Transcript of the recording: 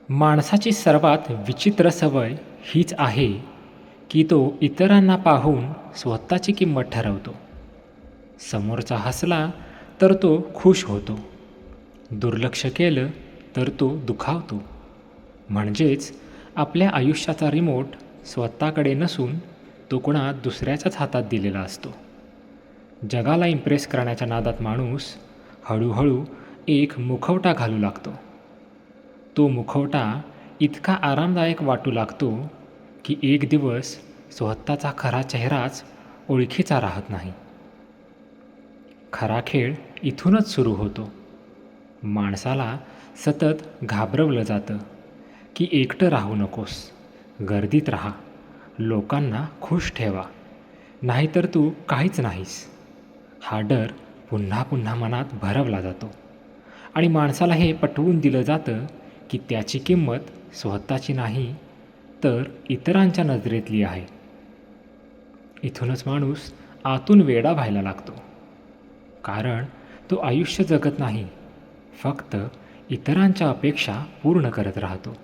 माणसाची सर्वात विचित्र सवय हीच आहे की तो इतरांना पाहून स्वतःची किंमत ठरवतो. समोरचा हसला तर तो खुश होतो, दुर्लक्ष केलं तर तो दुखावतो. म्हणजेच आपल्या आयुष्याचा रिमोट स्वतःकडे नसून तो कोणा दुसऱ्याच्याच हातात दिलेला असतो. जगाला इम्प्रेस करण्याच्या नादात माणूस हळूहळू एक मुखवटा घालू लागतो. तो मुखवटा इतका आरामदायक वाटू लागतो की एक दिवस स्वतःचा खरा चेहराच ओळखीचा राहत नाही. खरा खेळ इथूनच सुरू होतो. माणसाला सतत घाबरवलं जातं की एकटं राहू नकोस, गर्दीत राहा, लोकांना खुश ठेवा, नाहीतर तू काहीच नाहीस. हा डर पुन्हा पुन्हा मनात भरवला जातो आणि माणसाला हे पटवून दिलं जातं की त्याची किंमत स्वतःची नाही तर इतरांच्या नजरेतली आहे. इथूनच माणूस आतून वेडा व्हायला लागतो, कारण तो आयुष्य जगत नाही, फक्त इतरांच्या अपेक्षा पूर्ण करत राहतो.